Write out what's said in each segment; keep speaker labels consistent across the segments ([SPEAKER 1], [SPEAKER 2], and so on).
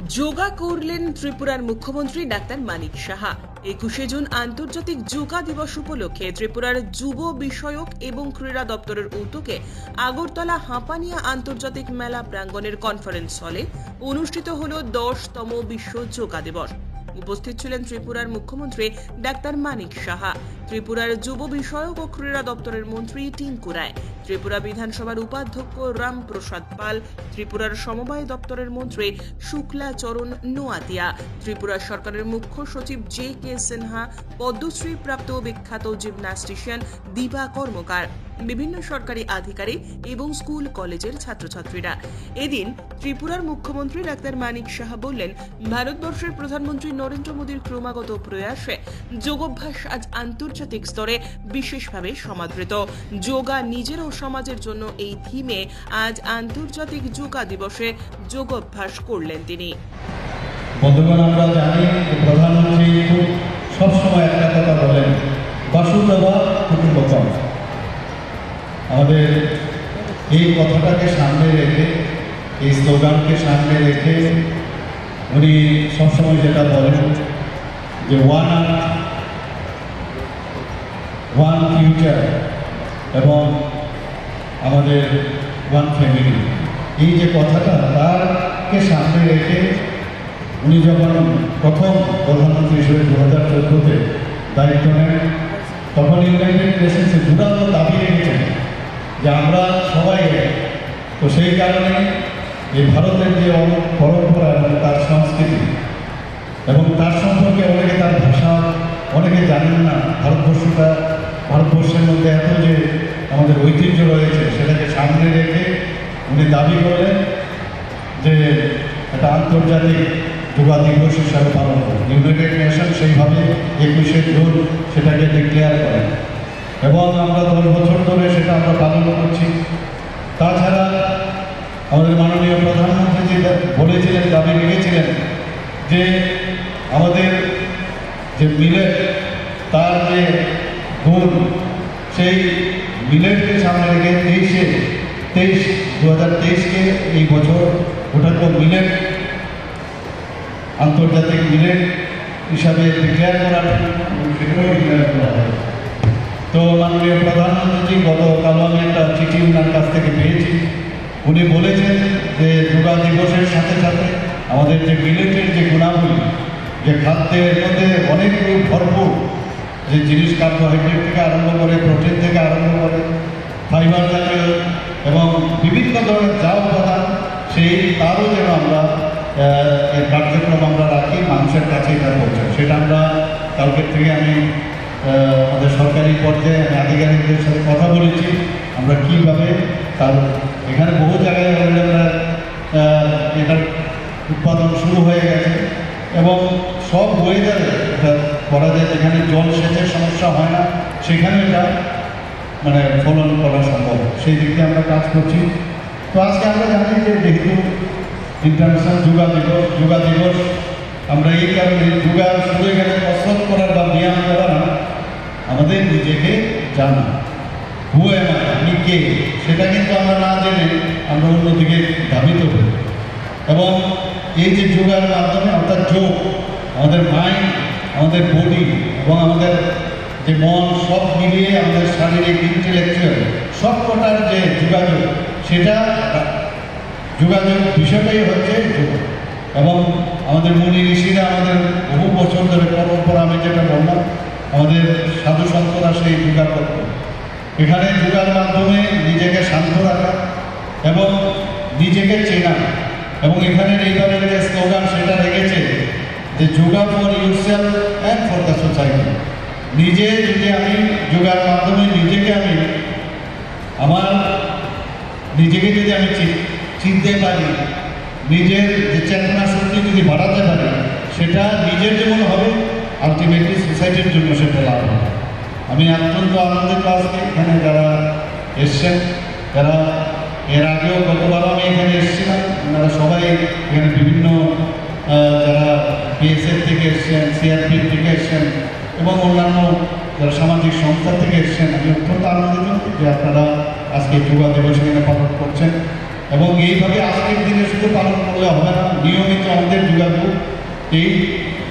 [SPEAKER 1] যোগা করলেন ত্রিপুরার মুখ্যমন্ত্রী ডাক্তার মানিক সাহা। 21শে জুন আন্তর্জাতিক যোগা দিবস উপলক্ষে ত্রিপুরার যুব বিষয়ক এবং ক্রীড়া দপ্তরের উদ্যোগে আগরতলা হাঁপানিয়া আন্তর্জাতিক মেলা প্রাঙ্গণের কনফারেন্স হলে অনুষ্ঠিত হল 10তম বিশ্ব যোগা দিবস। উপস্থিত ছিলেন ত্রিপুরার মুখ্যমন্ত্রী ডাক্তার মানিক সাহা, ত্রিপুরার যুব বিষয়ক ও ক্রীড়া দপ্তরের মন্ত্রী টিঙ্কু রায়, ত্রিপুরা বিধানসভার উপাধ্যক্ষ রামপ্রসাদ পাল, ত্রিপুরার সমবায় দপ্তরের মন্ত্রী শুক্লা চরণ নোয়াতিয়া, ত্রিপুরা সরকারের মুখ্য সচিব JK সিনহা, পদ্মশ্রী প্রাপ্ত বিখ্যাত জিমন্যাস্টিশিয়ান দিবা কর্মকার, বিভিন্ন সরকারি আধিকারিক এবং স্কুল কলেজের ছাত্রছাত্রীরা। এদিন ত্রিপুরার মুখ্যমন্ত্রী ডাক্তার মানিক সাহা বললেন, ভারতবর্ষের প্রধানমন্ত্রী নরেন্দ্র মোদীর ক্রমাগত প্রয়াসে যোগাভ্যাস আজ আন্তর্জাতিক স্তরে বিশেষভাবে সমাদৃত। যোগা নিজের ও সমাজের জন্য এই থিমে আজ আন্তর্জাতিক যোগা দিবসে যোগাভ্যাস করলেন তিনি।
[SPEAKER 2] বন্ধুগণ, আমরা জানি প্রধানমন্ত্রী সবসময় একটা কথা বলেন, বাসুদেবা কুটুম্বকম। আমাদের এই কথাটাকে সামনে রেখে, এই স্লোগানকে সামনে রেখে উনি সবসময় যেটা বলেন যে ওয়ান আর্থ, ওয়ান ফিউচার এবং আমাদের ওয়ান ফ্যামিলি, এই যে কথাটা তারকে সামনে রেখে উনি যখন প্রথম প্রধানমন্ত্রী হিসেবে 2014-তে দায়িত্ব নেন, তখন ইউনাইটেড নেশনসে জুড়ানো দাবি রেখেছেন যে আমরা সবাই, তো সেই কারণে এই ভারতের যে পরম্পরা এবং তার সংস্কৃতি এবং তার সম্পর্কে অনেকে, তার ভাষা অনেকে জানেন না। ভারতবর্ষের মধ্যে এত যে আমাদের ঐতিহ্য রয়েছে সেটাকে সামনে রেখে উনি দাবি করেন যে একটা আন্তর্জাতিক যোগা দিবস হিসাবে পালন করেন। ইউনাইটেড নেশন সেইভাবে 21শে জুন সেটাকে ডিক্লেয়ার করেন এবং আমরা 10 বছর ধরে সেটা আমরা পালন করছি। তাছাড়া আমাদের মাননীয় প্রধানমন্ত্রী যে বলেছিলেন, দাবি রেখেছিলেন যে আমাদের যে মিলেট, তার যে গুণ, সেই মিলেটকে সামনে রেখে 2023-কে এই বছর ওটাকে মিলেট আন্তর্জাতিক মিলেট হিসাবে ডিক্লেয়ার করা হয়। তো মাননীয় প্রধানমন্ত্রী গতকালও আমি একটা চিঠি ওনার কাছ থেকে পেয়েছি। উনি বলেছেন যে যোগা দিবসের সাথে সাথে আমাদের যে মিলেটের যে গুণাবলী, যে খাদ্যের মধ্যে অনেক ভরপুর যে জিনিস, কার্বোহাইড্রেট থেকে আরম্ভ করে, প্রোটিন থেকে আরম্ভ করে, ফাইবার জাতীয় এবং বিভিন্ন ধরনের যা উপাদান, সেই তারও যেন আমরা এই কার্যক্রম আমরা রাখি, মানুষের কাছে এটা পৌঁছায়। সেটা আমরা কালকের থেকে আমি আমাদের সরকারি পর্যায়ে আমি আধিকারিকদের সাথে কথা বলেছি, আমরা কীভাবে তার এখানে বহু জায়গায় এটার উৎপাদন শুরু হয়ে গেছে এবং সব ওয়েদারে এটা করা যায়। যেখানে জল সেচের সমস্যা হয় না সেখানে এটা মানে ফলন করা সম্ভব, সেই দিক দিয়ে আমরা কাজ করছি। তো আজকে আমরা জানি যে যেহেতু ইন্টারন্যাশনাল যোগা দিবস, আমরা এই কারণে যোগা শুরু এখানে কসরত করার বা ব্যায়াম করা না, আমাদের নিজেকে জানা, আমি কে, সেটা কিন্তু আমরা না জেনে আমরা অন্যদিকে ধাবিত হই। এবং এই যে যোগার মাধ্যমে অর্থাৎ যোগ, আমাদের মাইন্ড, আমাদের বডি এবং আমাদের যে মন, সব মিলিয়ে আমাদের শারীরিক, ইন্টেলেকচুয়াল সব কটার যে যোগাযোগ, সেটা যোগাযোগ বিষয়টাই হচ্ছে যোগ। এবং আমাদের মুনি ঋষিরা আমাদের বহু বছর ধরে পরম্পরা, আমি যেটা বললাম, আমাদের সাধু সন্তরা সেই যোগা করত। এখানে যোগার মাধ্যমে নিজেকে শান্ত রাখা এবং নিজেকে চেনা, এবং এখানের এইবারের যে স্লোগান সেটা রেখেছে যে yoga for yourself and for the society. নিজে যদি আমি যোগার মাধ্যমে নিজেকে নিজেকে যদি আমি চিনতে পারি, নিজের যে চেতনা শক্তি যদি বাড়াতে পারি, সেটা নিজের যেমন হবে, আলটিমেটলি সোসাইটির জন্য সেটা লাভ হবে। আমি অত্যন্ত আনন্দিত আজকে এখানে যারা এসছেন, যারা এর আগেও গতবারও আমি এখানে এসেছিলাম, ওনারা সবাই এখানে বিভিন্ন যারা BSF থেকে এসছেন, CRP থেকে এসছেন এবং অন্যান্য যারা সামাজিক সংস্থা থেকে এসছেন। আমি অত্যন্ত আনন্দিত যে আপনারা আজকে যোগা দিবস এখানে পালন করছেন। এবং এইভাবে আজকের দিনে শুধু পালন করলে হবে না, নিয়মিত আমাদের যোগাযোগ এই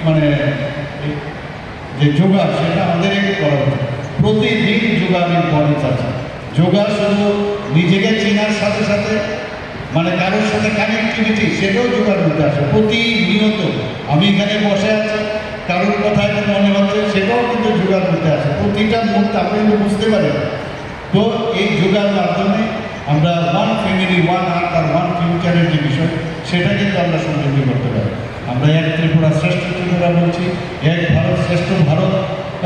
[SPEAKER 2] মানে যে যোগা সেটা আমাদের করা উচিত। প্রতিদিন যোগার ইম্পর্টেন্স আছে। যোগা শুধু নিজেকে চেনার সাথে সাথে মানে কারোর সাথে কানেক্টিভিটি সেটাও যোগার মধ্যে আসে। প্রতিনিয়ত আমি এখানে বসে আছি, কারোর কথা এখন মনে হচ্ছে সেটাও কিন্তু যোগার মধ্যে আসে। প্রতিটা মুহূর্তে আপনি কিন্তু বুঝতে পারেন। তো এই যোগার মাধ্যমে আমরা ওয়ান ফ্যামিলি, ওয়ান আর্থ আর ওয়ান ফিউচারের যে বিষয় সেটা কিন্তু আমরা সংযুক্ত করতে পারি। আমরা এক ত্রিপুরা শ্রেষ্ঠ ত্রিপুরা বলছি, এক ভারত শ্রেষ্ঠ ভারত,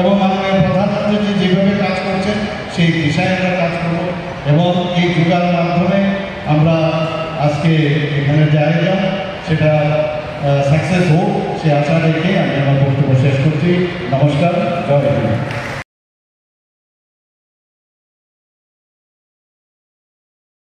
[SPEAKER 2] এবং আমাদের প্রধানমন্ত্রী যেভাবে কাজ করছেন সেই দিশায় আমরা কাজ করব। এবং এই যোগার মাধ্যমে আমরা আজকে এখানে যে আয়োজন সেটা সাকসেস হোক সে আশা রেখে আমি আমার বক্তব্য শেষ করছি। নমস্কার, জয় হিন্দ।